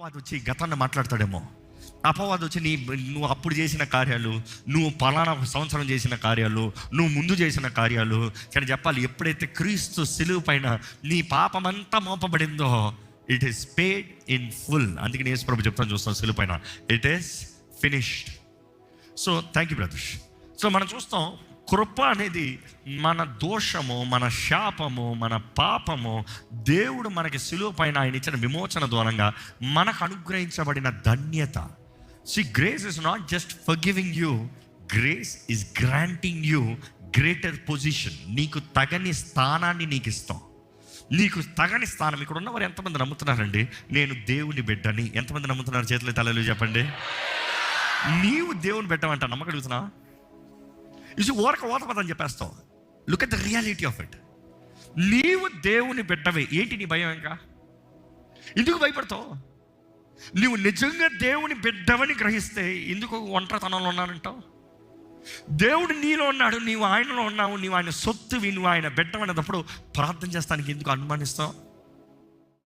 అపవాది వచ్చి గతాన్ని మాట్లాడతాడేమో. అపవాది వచ్చి నువ్వు అప్పుడు చేసిన కార్యాలు, నువ్వు పలానా సంవత్సరం చేసిన కార్యాలు, నువ్వు ముందు చేసిన కార్యాలు. కానీ చెప్పాలి, ఎప్పుడైతే క్రీస్తు సిలువ పైన నీ పాపమంతా మోపబడిందో, it is paid in full. అందుకే యేసు ప్రభు చెప్తాను, చూస్తాం సిలువ పైన, it is finished. So thank you brothers. So మనం చూస్తాం, కృప అనేది మన దోషము, మన శాపము, మన పాపము దేవుడు మనకి సిలువ పైన ఆయన ఇచ్చిన విమోచన ద్వారంగా మనకు అనుగ్రహించబడిన ధన్యత. See, grace is not just forgiving you, grace is granting you greater position. నీకు తగని స్థానాన్ని నీకు ఇస్తాం. నీకు తగని స్థానం. ఇక్కడ ఉన్నవారు ఎంతమంది నమ్ముతున్నారండి నేను దేవుని బిడ్డని? ఎంతమంది నమ్ముతున్నారు? చేతులు తలలు చెప్పండి. నీవు దేవుని బిడ్డమంట నమ్మగలుగుతున్నా? ఇది ఓతపదని చెప్పేస్తావు. Look at the reality of it. నీవు దేవుని బిడ్డవే. ఏంటి నీ భయం? ఇంకా ఎందుకు భయపడతావు? నువ్వు నిజంగా దేవుని బిడ్డవని గ్రహిస్తే ఎందుకు ఒంటరితనంలో ఉన్నానంటావు? దేవుడు నీలో ఉన్నాడు, నీవు ఆయనలో ఉన్నావు, నీవు ఆయన సొత్తువి, నువ్వు ఆయన బిడ్డవనేటప్పుడు ప్రార్థన చేస్తానికి ఎందుకు అనుమానిస్తావు?